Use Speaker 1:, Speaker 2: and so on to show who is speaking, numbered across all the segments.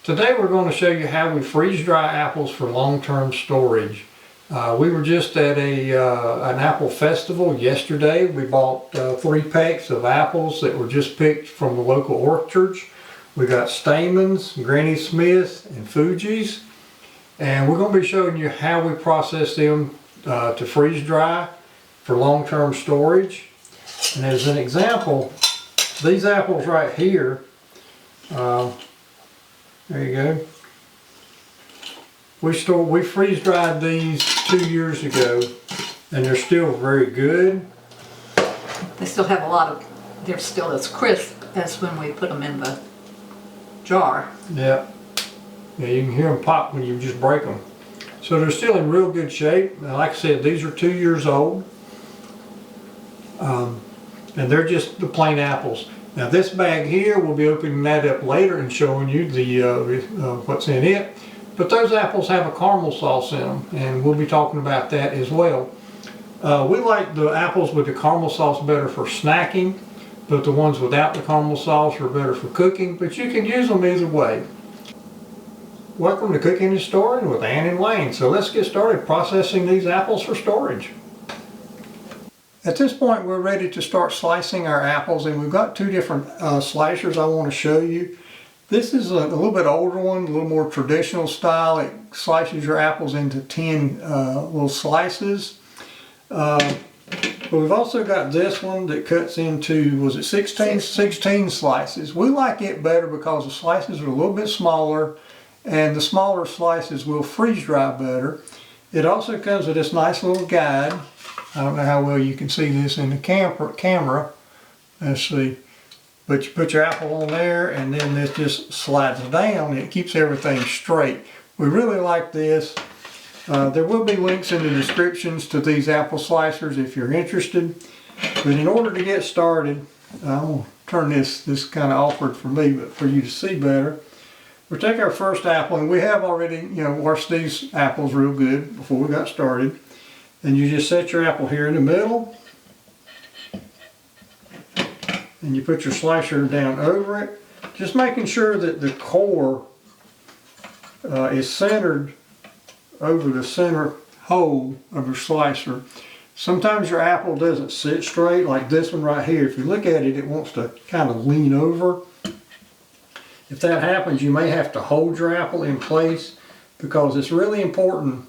Speaker 1: Today we're going to show you how we freeze dry apples for long-term storage. We were just at an apple festival yesterday. We bought 3 packs of apples that were just picked from the local orchards. We got Stayman's, Granny Smith's, and Fuji's. And we're going to be showing you how we process them to freeze dry for long-term storage. And as an example, these apples right here, there you go. We freeze dried these 2 years ago, and they're still very good.
Speaker 2: They still have a lot of, they're still as crisp as when we put them in the jar.
Speaker 1: Yeah. Yeah, you can hear them pop when you just break them. So they're still in real good shape. Now, like I said, these are 2 years old. And they're just the plain apples. Now this bag here, we'll be opening that up later and showing you the what's in it. But those apples have a caramel sauce in them, and we'll be talking about that as well. We like the apples with the caramel sauce better for snacking, but the ones without the caramel sauce are better for cooking, but you can use them either way. Welcome to Cooking and Storing with Ann and Wayne. So let's get started processing these apples for storage. At this point we're ready to start slicing our apples, and we've got 2 different slicers I want to show you. This is a little bit older one, a little more traditional style. It slices your apples into 10 little slices. But we've also got this one that cuts into, was it 16 slices. We like it better because the slices are a little bit smaller, and the smaller slices will freeze dry better. It also comes with this nice little guide. I don't know how well you can see this in the camera. Let's see. But you put your apple on there, and then this just slides down. It keeps everything straight. We really like this. There will be links in the descriptions to these apple slicers if you're interested. But in order to get started, I'm going to turn this kind of awkward for me, but for you to see better. We'll take our first apple, and we have already washed these apples real good before we got started. And you just set your apple here in the middle, and you put your slicer down over it, just making sure that the core is centered over the center hole of your slicer. Sometimes your apple doesn't sit straight, like this one right here. If you look at it, it wants to kind of lean over. If that happens, you may have to hold your apple in place, because it's really important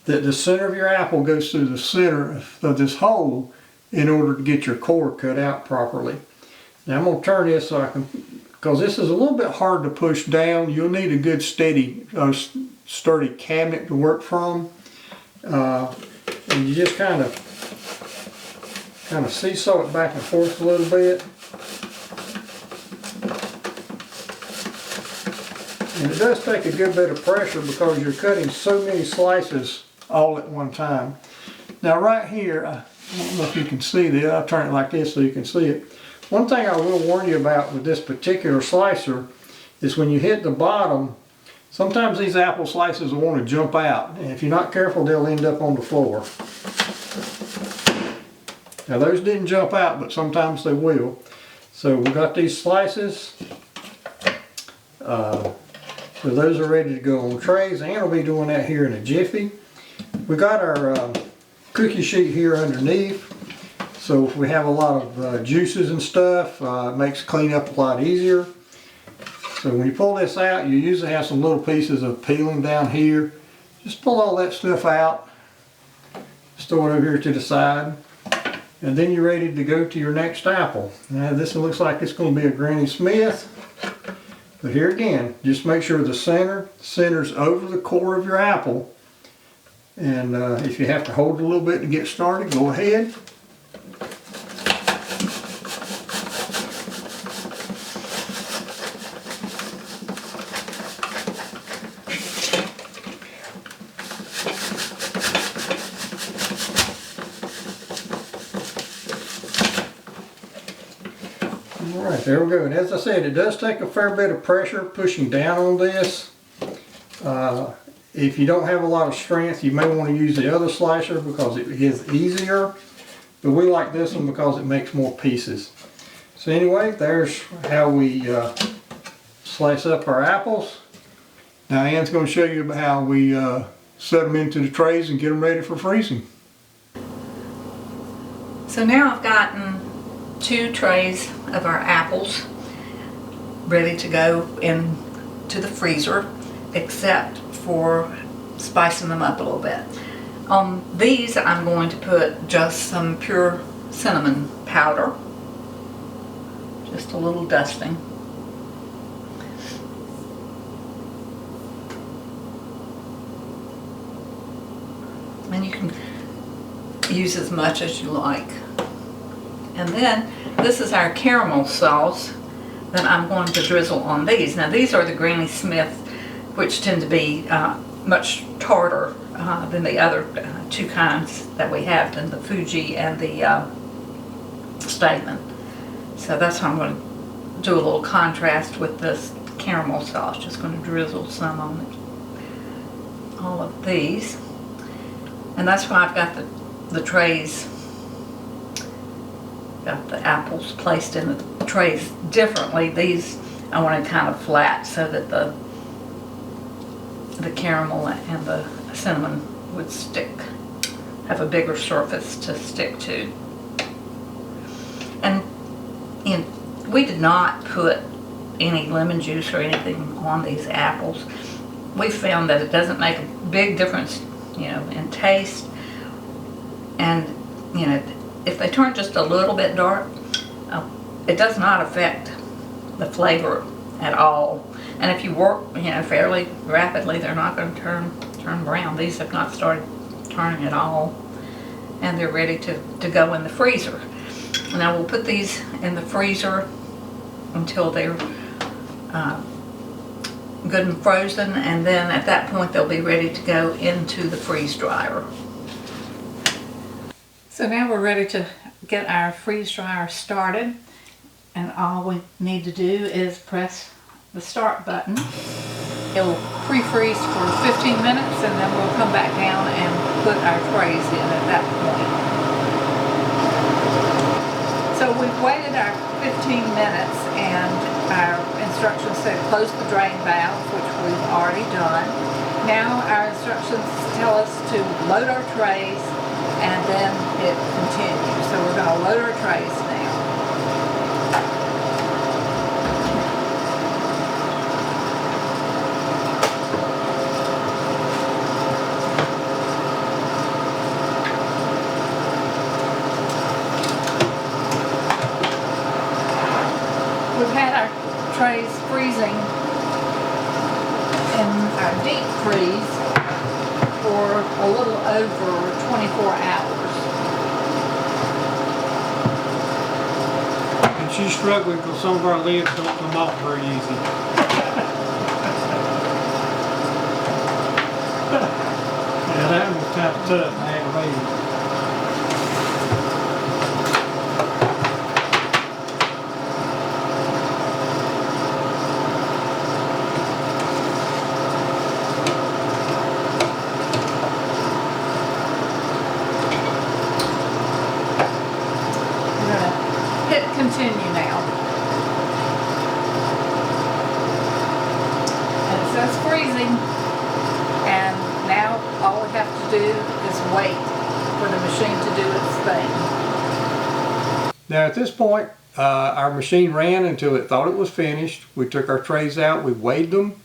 Speaker 1: that the center of your apple goes through the center of this hole in order to get your core cut out properly. Now I'm going to turn this so I can, because this is a little bit hard to push down. You'll need a good steady, sturdy cabinet to work from. And you just kind of seesaw it back and forth a little bit. And it does take a good bit of pressure because you're cutting so many slices all at one time. Now right here, I don't know if you can see this. I'll turn it like this so you can see it. One thing I will warn you about with this particular slicer is when you hit the bottom, sometimes these apple slices will want to jump out, and if you're not careful, they'll end up on the floor. Now those didn't jump out, but sometimes they will. So we got these slices. So those are ready to go on trays. Ann will be doing that here in a jiffy. We got our cookie sheet here underneath, so if we have a lot of juices and stuff, it makes cleanup a lot easier. So when you pull this out, you usually have some little pieces of peeling down here. Just pull all that stuff out, store it over here to the side, and then you're ready to go to your next apple. Now this looks like it's going to be a Granny Smith. But here again, just make sure the center's over the core of your apple. And if you have to hold it a little bit to get started, go ahead. Alright, there we go. And as I said, it does take a fair bit of pressure pushing down on this. If you don't have a lot of strength, you may want to use the other slicer because it is easier. But we like this one because it makes more pieces. So anyway, there's how we slice up our apples. Now Ann's going to show you how we set them into the trays and get them ready for freezing.
Speaker 2: So now I've gotten 2 trays of our apples ready to go into the freezer, except for spicing them up a little bit. On these I'm going to put just some pure cinnamon powder, just a little dusting. And you can use as much as you like. And then this is our caramel sauce that I'm going to drizzle on these. Now these are the Granny Smith, which tend to be much tartar than the other 2 kinds that we have, the Fuji and the Stayman. So that's how I'm going to do a little contrast with this caramel sauce. Just going to drizzle some on all of these. And that's why I've got the trays, got the apples placed in the trays differently. These I want it kind of flat so that the caramel and the cinnamon would stick, have a bigger surface to stick to. And we did not put any lemon juice or anything on these apples. We found that it doesn't make a big difference, you know, in taste. And, you know, if they turn just a little bit dark, it does not affect the flavor at all. And if you work, you know, fairly rapidly, they're not going to turn brown. These have not started turning at all, and they're ready to go in the freezer. Now we'll put these in the freezer until they're good and frozen, and then at that point they'll be ready to go into the freeze dryer. So now we're ready to get our freeze dryer started, and all we need to do is press the start button. It'll pre-freeze for 15 minutes, and then we'll come back down and put our trays in at that point. So we've waited our 15 minutes, and our instructions said close the drain valve, which we've already done. Now our instructions tell us to load our trays, and then hit continue. So we're going to load our trays now. We've had our trays freezing in our deep freeze for a little over 24 hours.
Speaker 1: And she's struggling because some of our lids don't come off very easy. Yeah, that was kind of tough. I had to wait.
Speaker 2: Hit continue now. And it says freezing. And now all we have to do is wait for the machine to do its thing.
Speaker 1: Now at this point, our machine ran until it thought it was finished. We took our trays out, we weighed them.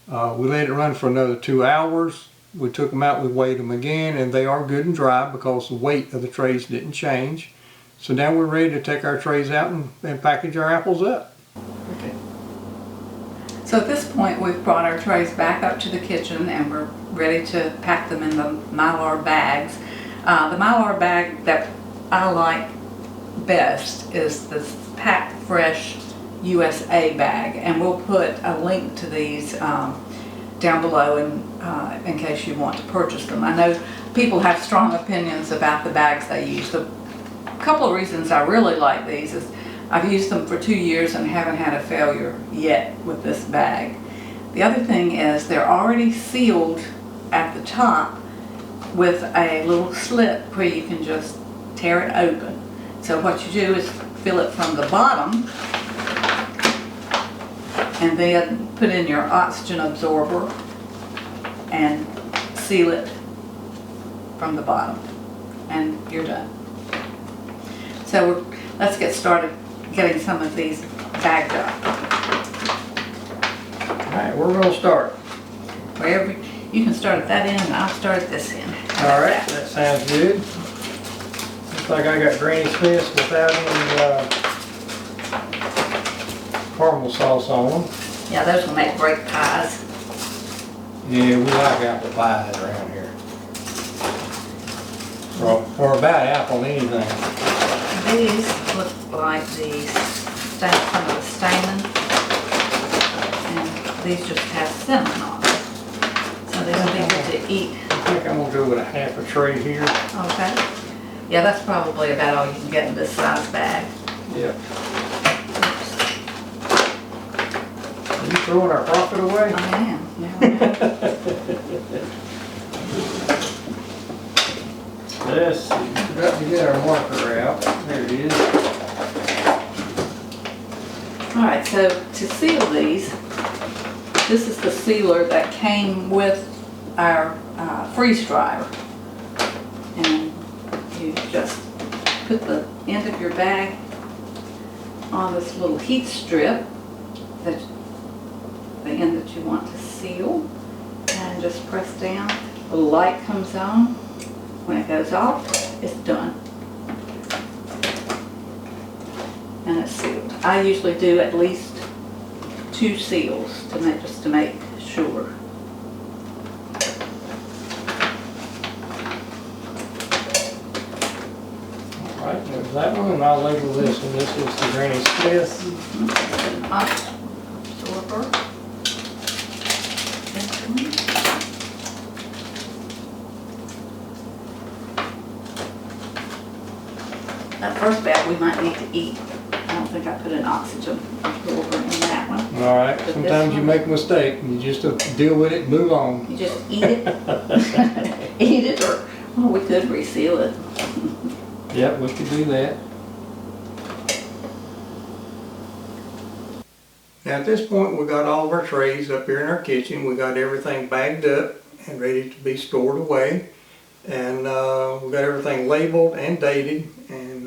Speaker 1: We let it run for another 2 hours. We took them out, we weighed them again, and they are good and dry because the weight of the trays didn't change. So now we're ready to take our trays out and package our apples up.
Speaker 2: Okay. So at this point we've brought our trays back up to the kitchen, and we're ready to pack them in the Mylar bags. The Mylar bag that I like best is this Pack Fresh USA bag, and we'll put a link to these down below in case you want to purchase them. I know people have strong opinions about the bags they use. The couple of reasons I really like these is I've used them for 2 years and haven't had a failure yet with this bag. The other thing is they're already sealed at the top with a little slit where you can just tear it open. So what you do is fill it from the bottom and then put in your oxygen absorber and seal it from the bottom, and you're done. So let's get started getting some of these bagged up.
Speaker 1: Alright, we're gonna start.
Speaker 2: Wherever you can start at that end, and I'll start at this end.
Speaker 1: Alright, that sounds good. Looks like I got Granny Smith's without any caramel sauce on them.
Speaker 2: Yeah, those will make great pies.
Speaker 1: Yeah, we like apple pies around here. Or about apple anything.
Speaker 2: These look like some of the Stayman, and these just have cinnamon on them. So these will be good to eat.
Speaker 1: I think I'm gonna go with a half a tray here.
Speaker 2: Okay. Yeah, that's probably about all you can get in this size bag.
Speaker 1: Yep. Are you throwing our profit away?
Speaker 2: I am. Yeah.
Speaker 1: Let's see, we've got to get our marker out. There it is.
Speaker 2: Alright, so to seal these, this is the sealer that came with our freeze dryer. And you just put the end of your bag on this little heat strip, that the end that you want to seal, and just press down. The light comes on. When it goes off, it's done. And it's sealed. I usually do at least 2 seals just to make sure.
Speaker 1: Alright, there's that one, and I'll label this one. This is the Granny Smith.
Speaker 2: Absorber. This one. That first bag we might need to eat. I don't think I put an oxygen absorber in that one.
Speaker 1: Alright,
Speaker 2: But
Speaker 1: sometimes
Speaker 2: this
Speaker 1: you
Speaker 2: one-
Speaker 1: make a mistake, and you just deal with it and move on.
Speaker 2: You just eat it. Eat it, or we could reseal it.
Speaker 1: Yep, we could do that. Now at this point, we got all of our trays up here in our kitchen. We got everything bagged up and ready to be stored away. And we got everything labeled and dated. And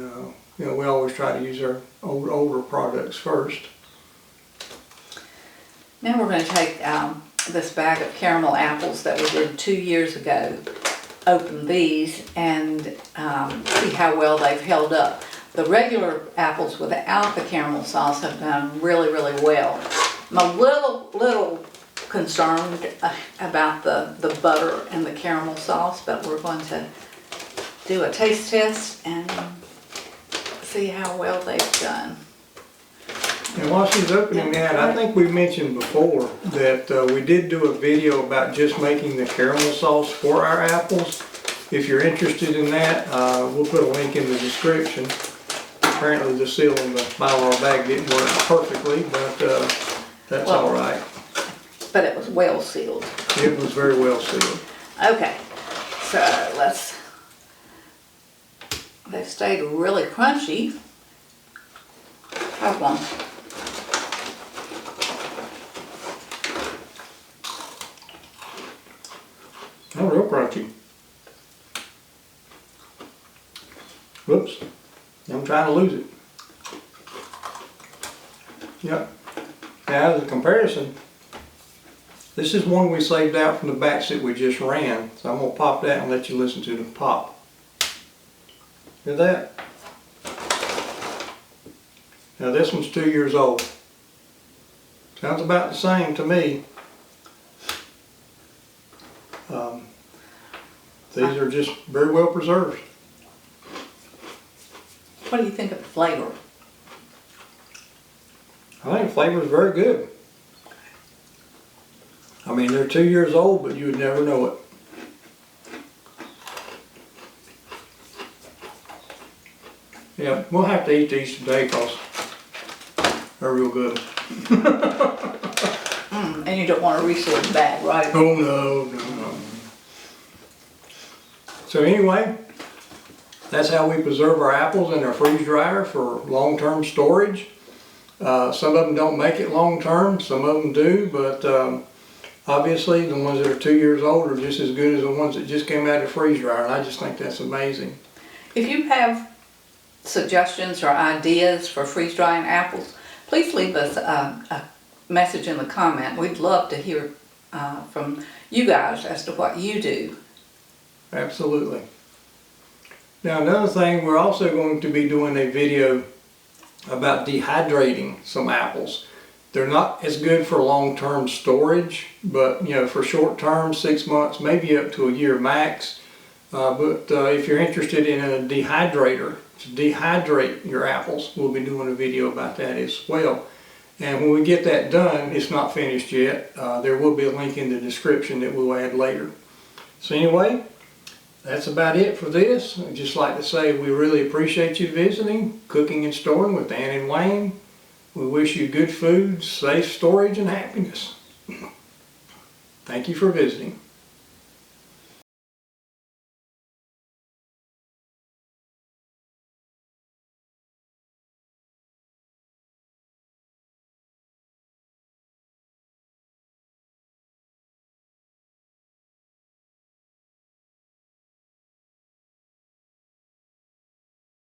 Speaker 1: you know, we always try to use our older products first.
Speaker 2: Now we're going to take this bag of caramel apples that we did 2 years ago, open these, and see how well they've held up. The regular apples without the caramel sauce have done really, really well. I'm a little concerned about the butter and the caramel sauce, but we're going to do a taste test and see how well they've done.
Speaker 1: And while she's opening that, I think we mentioned before that we did do a video about just making the caramel sauce for our apples. If you're interested in that, we'll put a link in the description. Apparently the seal in the Mylar bag didn't work perfectly, but that's all right.
Speaker 2: But it was well sealed.
Speaker 1: It was very well sealed.
Speaker 2: Okay, so they've stayed really crunchy. Have one.
Speaker 1: Oh, real crunchy. Whoops. I'm trying to lose it. Yep. Now, as a comparison, this is one we saved out from the batch that we just ran. So I'm going to pop that and let you listen to the pop. Hear that? Now this one's 2 years old. Sounds about the same to me. These are just very well preserved.
Speaker 2: What do you think of the flavor?
Speaker 1: I think the flavor is very good. I mean, they're 2 years old, but you would never know it. Yeah, we'll have to eat these today because they're real good.
Speaker 2: And you don't want to reseal the bag, right?
Speaker 1: Oh no. So anyway, that's how we preserve our apples in our freeze dryer for long-term storage. Some of them don't make it long term, some of them do, but obviously the ones that are 2 years old are just as good as the ones that just came out of the freeze dryer, and I just think that's amazing.
Speaker 2: If you have suggestions or ideas for freeze drying apples, please leave us a message in the comment. We'd love to hear from you guys as to what you do.
Speaker 1: Absolutely. Now another thing, we're also going to be doing a video about dehydrating some apples. They're not as good for long-term storage, but for short-term, 6 months, maybe up to a year max. But if you're interested in a dehydrator to dehydrate your apples, we'll be doing a video about that as well. And when we get that done, it's not finished yet. There will be a link in the description that we'll add later. So anyway, that's about it for this. I'd just like to say we really appreciate you visiting Cooking and Storing with Dan and Wayne. We wish you good food, safe storage, and happiness. Thank you for visiting.